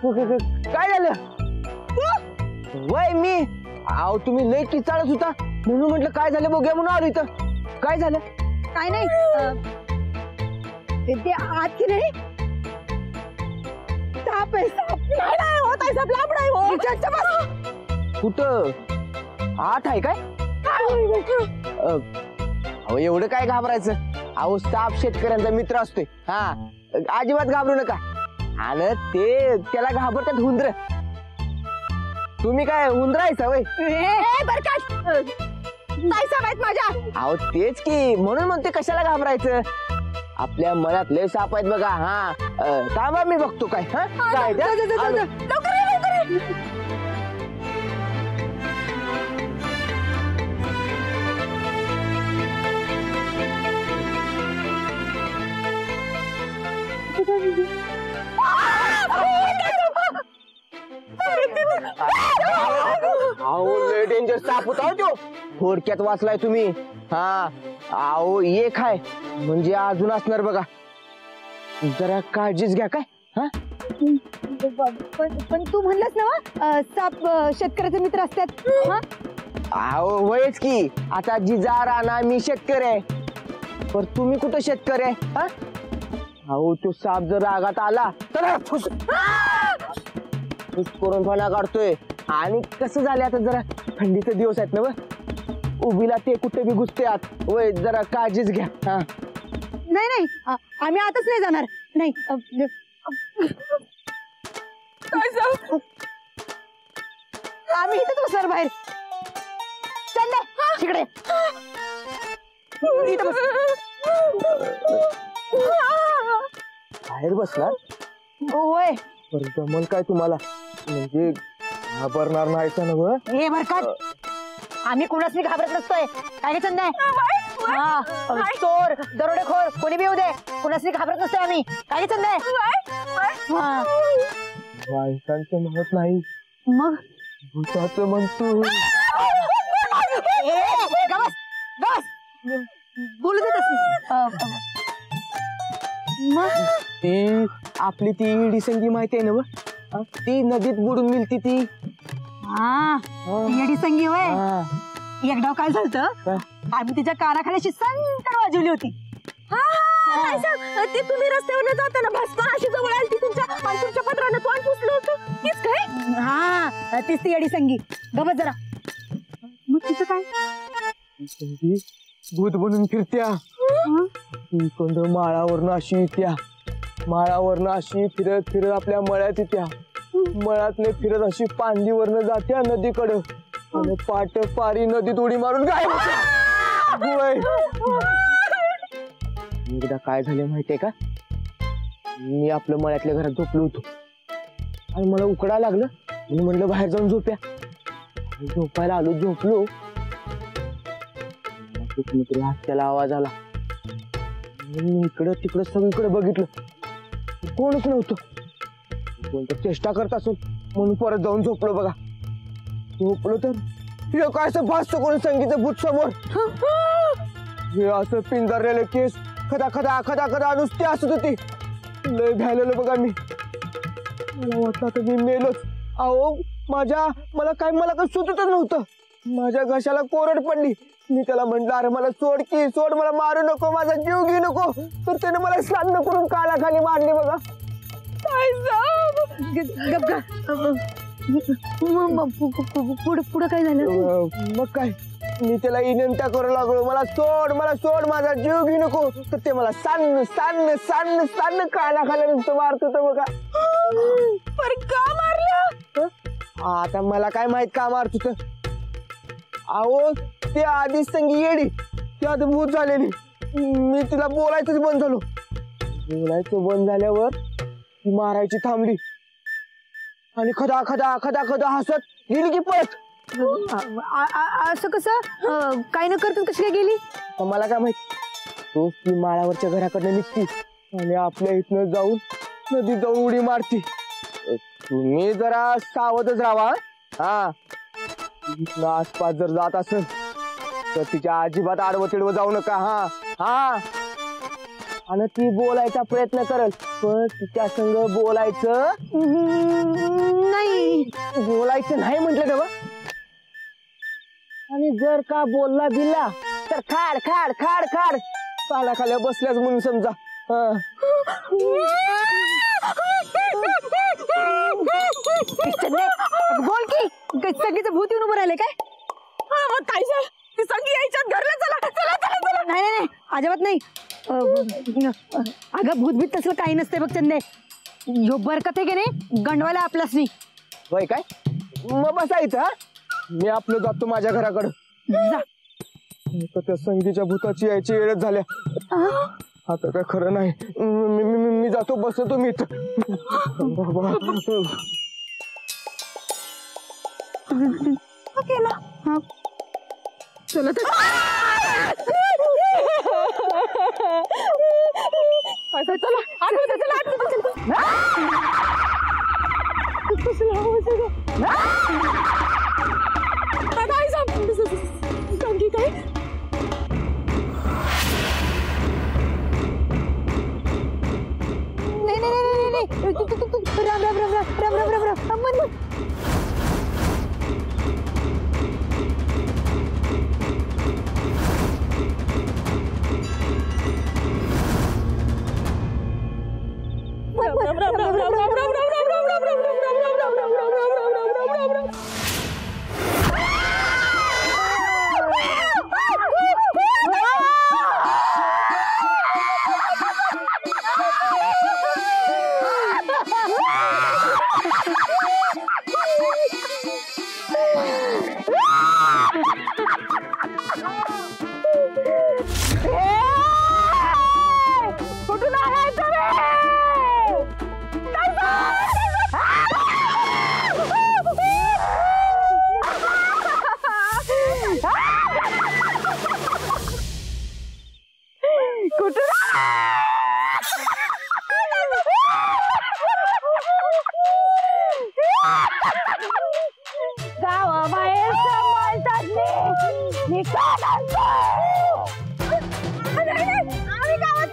काय झालं? वय मी आव तुम्ही लय किचाळत होता म्हणून म्हटलं काय झालं बघूया म्हणून आलो इथं. काय झालं? काय नाही ते आत की नाही साप आहे. साप नाही होत आहे. साप लांब नाही हो. कुठं आठ आहे काय? अहो एवढं काय घाबरायचं? अहो साप शेतकऱ्यांचा मित्र असतोय. हा अजिबात घाबरू नका. आणि ते त्याला घाबरतात हुंदर. तुम्ही काय हुंदरायचा वय? बरकाट नाही साप माझ्या. अहो तेच की म्हणून म्हणते कशाला घाबरायचं. आपल्या मनात लय साप आहेत बघा. हा थांबा मी बघतो काय. हा काय लय डेंजर साप होता तो. थोडक्यात वाचलाय तुम्ही. हा अहो एक आहे म्हणजे अजून असणार बघा. जरा काळजीच घ्या काय. हा पण तू म्हणलंस ना साप शेतकऱ्याचे मित्र असतात. अहो वयच की. आता जिजा राणा मी शेतकरी आहे पण तुम्ही कुठं शेतकरी आहे? हा अहो तो साप जर रागात आला तर फुस करून फणा काढतोय. आणि कसं झालं आता जरा थंडीचे दिवस आहेत ना व उभीला ते कुठे बी घुसते आत. वय जरा काळजीच घ्या. हा नाही नाही आम्ही आताच नाही जाणार. नाही आम्ही इथेच बसणार बाहेर. चल ना तिकडे. बाहेर बसणार? होय. जमल काय तुम्हाला? म्हणजे घाबरणार नाही का नव? हे बरकाट आम्ही कोणाच घाबरत नसतोय. काय चंद आहे चोर दरोडेखोर कोणी बी येऊ दे कोणाच घाबरत नसतोय आम्ही. काय चंद आहे माणसांचं म्हणत नाही मग भूताचं म्हणतो. बोलू देत मग ती आपली ती इडी संगी माहिती आहे ना ती नदीत बुडून मिळती ती. येडी संगी होय. एकदा काय झालं आम्ही तिच्या कानाखाली अशी संतर वाजवली होती. ते तुम्ही रस्त्यावर जाताना भस्मा अशी जवळ आली ती तुमच्या पत्रानं तोंड पुसलं होतं तीच काय? हा तीच ती येडी संगी. गबत जरा. मग तिचं काय? भूत बनून फिरत्या. कोंड माळावरनं अशी येत्या. माळावरनं अशी फिरत फिरत आपल्या मळ्यात येत्या. मळ्यातले फिरत अशी पांदीवरनं जात्या नदीकडं आणि पाट पारी नदीत उडी मारून गायब होत्या. एकदा काय झालं माहितीये का? मी आपल्या मळ्यातल्या घरात झोपलो होतो आणि मला उकडा लागलं आणि म्हणलं बाहेर जाऊन झोप्या. झोपायला आलो. झोपलो कुठेतरी हात्याला आवाज आला. इकडं तिकडं सगळीकडे बघितलं कोणच नव्हतं. कोणतं चेष्टा करत असेल म्हणून परत जाऊन झोपलो बघा. झोपलो तर काय असं भासतं कोण संगीचं भूत समोर. हे असं पिंजरलेले केस खदा खदा खदा खदा नुसती असत होती. लय घायलेलो बघा मी. मला वाटलं तर मी मेलोच. अहो मला काही सुचतच नव्हतं. माझ्या घशाला कोरड पडली. मी त्याला म्हंटल अरे मला सोड की सोड मला मारू नको माझा जीव घेऊ नको. तर त्याने मला श्राद्ध करून कालाखाली मारली बघा. पुढं काय झालं? मग काय मी त्याला विनंत्या करू लागलो मला सोड माझा जीव घेऊ नको. तर ते मला सांड सांड सांड सांड कानाखाली नुसतं मारत होतं बघा. का मारलं? आता मला काय माहित का मारत होतं. अहो ते आधीच संगी येडी ती आता भूत झालेली. मी तिला बोलायचंच बंद झालो. बोलायचं बंद झाल्यावर ती मारायची थांबली आणि खदा खदा खदा खदा हसत गेली की पळत. असं कसं काय न करत कशी काय गेली? मला काय माहित. तोच ती माळावरच्या घराकडनं निघती आणि आपल्या इथनं जाऊन नदीत जाऊन उडी मारती. तुम्ही जरा सावधच राहा. हा इथनं आसपास जर जात असेल तर तिच्या अजिबात आडवं तिडवं जाऊ नका. हा आणि ती बोलायचा प्रयत्न करेल पण तिच्या संग बोलायचं नाही. बोलायचं नाही म्हटलं ना बा. आणि जर का बोलला बिल्ला तर खाड खाड खाड खाड पाण्याखाली बसल्याच म्हणून समजा. बोल की सगळीचं भूत येऊन उभं राहिले काय? काय झालं? ती संगी यायच्यात घरला. चला चला चला चला. नाही नाही नाही अजिबात नाही. अगं भूतभीत तसलं काही नसते बघ चंदे. ह्यो बरकत आहे की नाही गंडवायला आपलाच नाही. होय काय मग बसायचं. मी आपलं जातो माझ्या घराकडं. जा. त्या संगीच्या भूताची यायची वेळच झाल्या. आता काय खरं नाही. मी जातो बसतो मी इथं. केला चला तर. चला आतमध्ये चला आतमध्ये चला. संगी काय नाही नाही नाही नाही राम राम राम राम राम राम राम राम मन कुठून आलाय कुठून गावाबाहेर सांभाळतात मी काय आम्ही गावात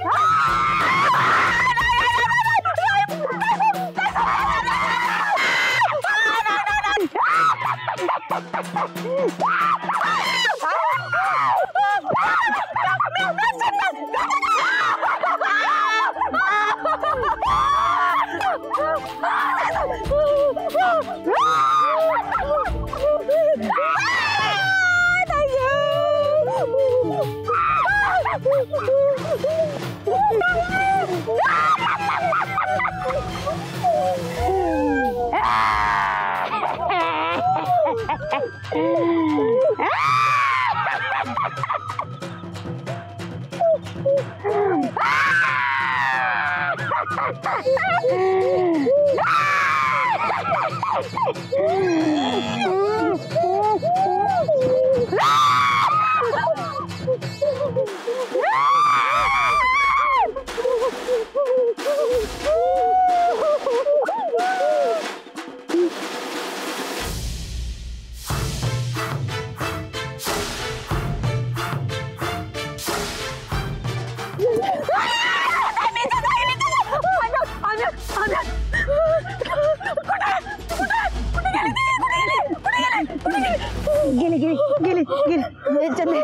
गेले गेले गेले गेले चंदे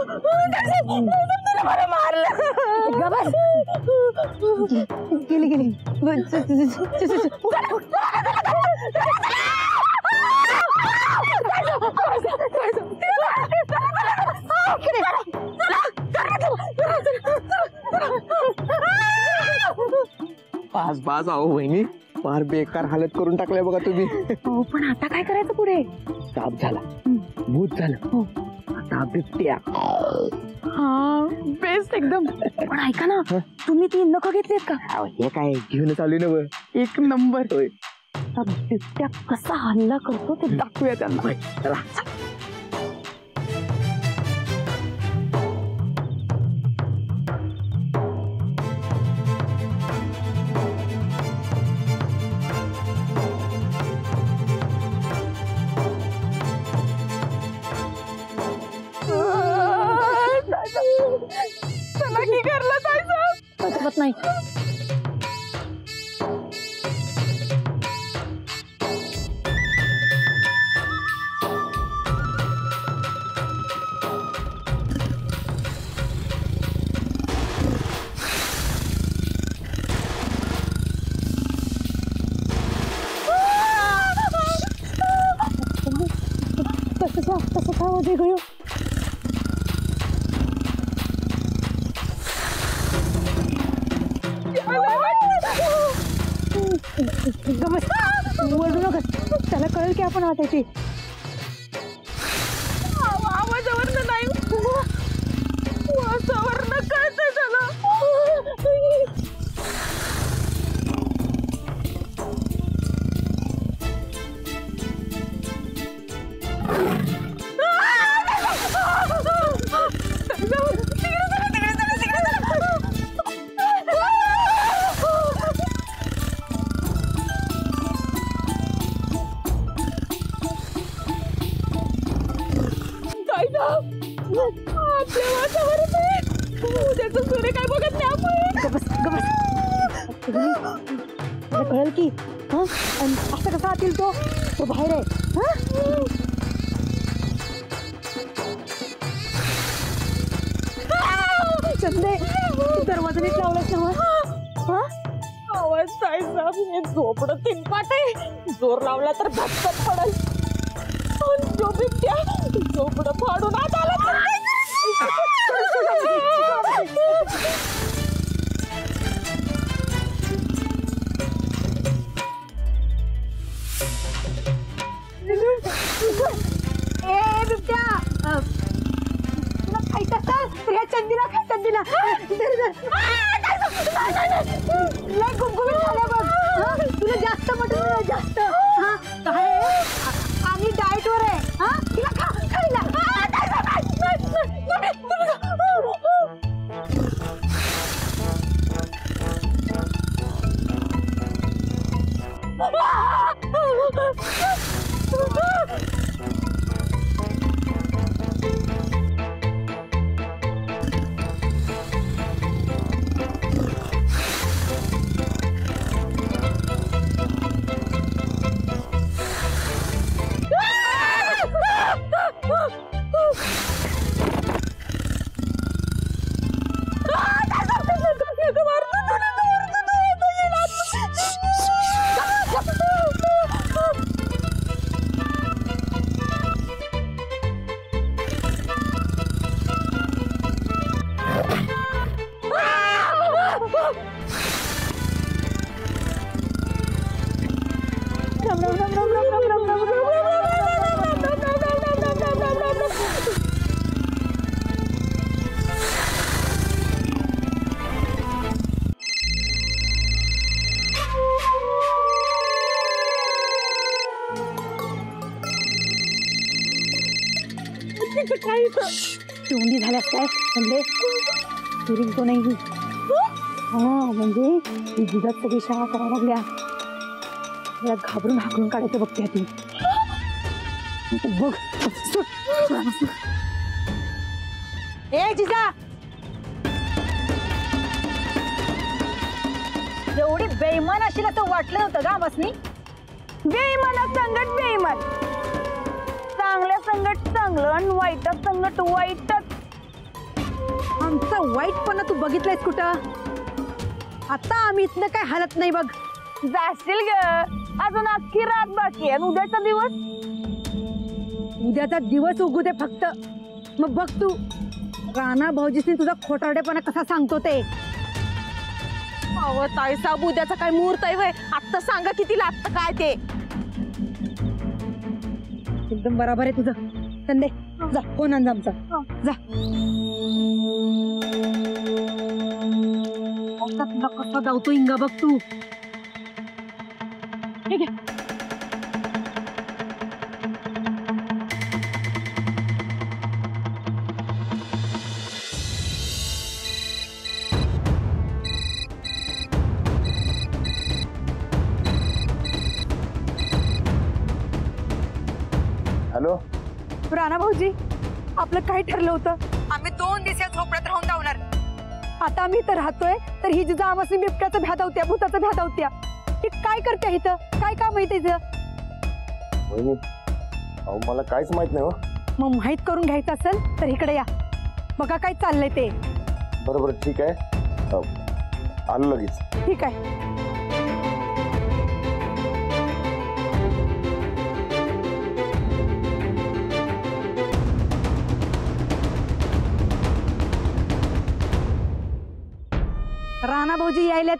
मला मारलं गेले गेले पाच पाच आहो बहिणी फार बेकार हालत करून टाकल्या बघा तुम्ही. पण आता काय करायचं पुढे? साप झाला भूत झालं आता बिबट्या. हा बेस्ट एकदम. पण ऐका ना तुम्ही ती नख घेतलीत का? हे काय घेऊनच आली ना. एक नंबर. बिबट्या कसा हल्ला करतो ते दाखवूया त्यांना. चला चला की घरला जायचं. काय शकत नाही. कसं काय होते गयो. ओरडू नका, त्याला कळेल की आपण वाटायची. आवाजावरनं नाही, वासावरनं कळतंय त्याला. उद्याचं सूर्य काय बघत नाही आपण. कळेल की हा. असं कसा आतील तो बाहेर आहे. चंदे दरवाजा नीट लावलाच ना. आवाज काय झोपडं तिनपाट आहे. जोर लावला तर धक्कत पडल. जो बिबट्या झोपडं फाडून आत आला. तुला खायचं असतं ह्या चंदीला खा. चंदीला गुमगुमी झाल्या बघ. तुला जास्त मटण जास्त. काय आम्ही डाएट वर आहे. तिला खा खायला. तोंडी झाल्यास काय म्हणजे तुरी तो नाही. म्हणजे ती दुधात सगळी शाळा करायला लागल्या. मला घाबरून हाकलून काढायचं बघते ती. बघ ए जिजा, एवढी बेईमान अशी तर वाटलं नव्हतं का बसनी. बेईमाना संगत बेईमान, चांगल्या संगत चांगलं आणि वाईटात संगत वाईटच. आमचं वाईटपणा तू बघितलंयस कुठं. आता आम्ही इथलं काय हालत नाही बघ. जाशील ग, अजून अख्खी रात बाकी आहे. उद्याचा दिवस, उद्याचा दिवस उगू दे फक्त. मग बघ तू राणा भाऊजीसनी तुझा खोटारडेपणा कसा सांगतो ते. अहो ताई साहेब, उद्याचा काय मुहूर्त आहे वय. आत्ता सांगा किती लागतं काय ते. एकदम बरोबर आहे तुझं. संदे जा, फोन आण आमचा. जा तुला कसा धावतो इंगा बघ तू. ठीक आहे. हॅलो राणा भाऊजी, आपलं काय ठरलं होतं. आम्ही 2 दिवस झोपड्यात राहून धावणार. आता आम्ही इथं राहतोय तर ही जिजा आम्हाला बिबट्याचं भ्यादावत्या भूताचं भ्यादावत्या. ती काय करते इथं? काय काम आहे तिचं? वहिनी अहो मला काहीच माहित नाही हो. मग माहित करून घ्यायचं असेल तर इकडे या, बघा काय चाललंय ते. बरोबर ठीक आहे आलो लगेच. ठीक आहे. राणा भाऊजी यायलेत.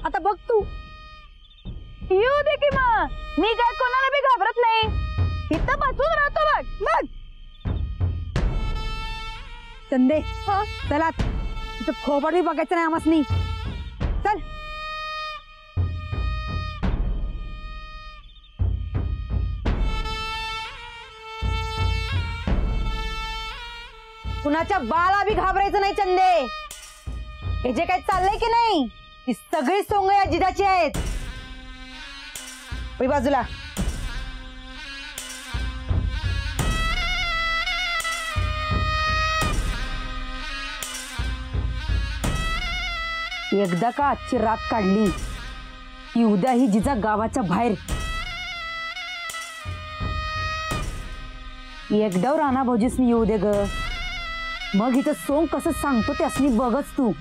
आता बघ तू. येऊ दे की मग, मी काय कोणाला बी घाबरत नाही. इथं बसून राहतो बघ. बघ चंदे, चला इथं खोबड बी बघायचं नाही आम्हासनी. चल. कुणाच्या बाला बी घाबरायचं नाही चंदे. हे जे काय चाललंय की नाही ती सगळी सोंग या जिजाची आहेत. वही बाजूला. एकदा का आजची रात काढली की उद्या ही जिजा गावाच्या बाहेर. एकदा राणा भाऊजीसनी येऊ दे ग, मग इथं सोंग कसं सांगतो त्यासनी बघच तू.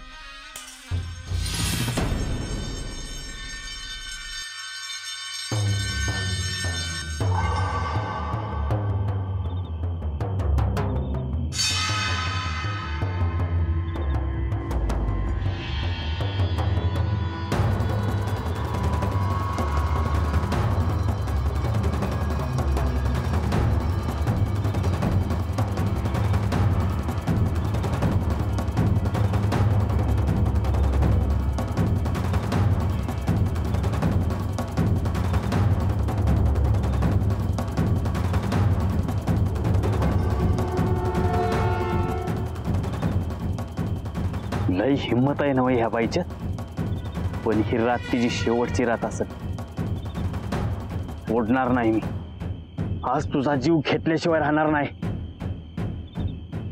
लई हिम्मत आहे ना ह्या बाईच्या. पण ही रात तिची शेवटची रात असत. ओढणार नाही मी आज. तुझा जीव घेतल्याशिवाय राहणार नाही.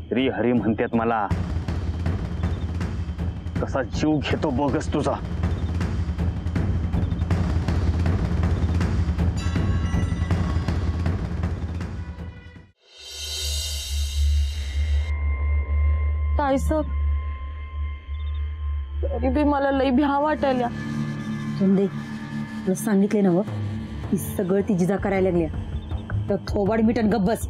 श्री हरी म्हणतात मला. कसा जीव घेतो बघच तुझा. ताईसाहेब तरी बी मला लई भ्या वाटायला. चंदे, तुला सांगितले ना ही सगळं ती जिजा करायला लागल्या. तर थोबाड मिटन गप बस.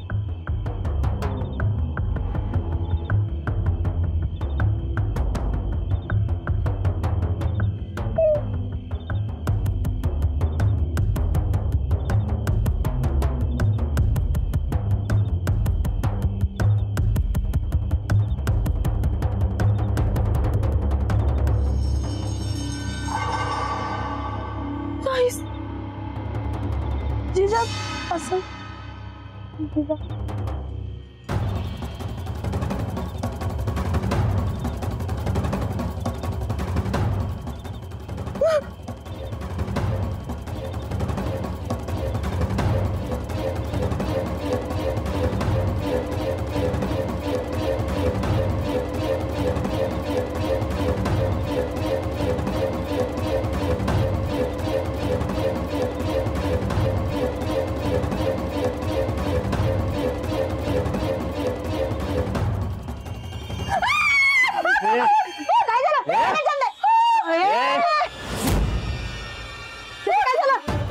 जिजा असं जिजा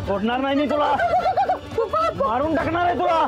सोडणार नाही मी तुला. मारून टाकणार आहे तुला.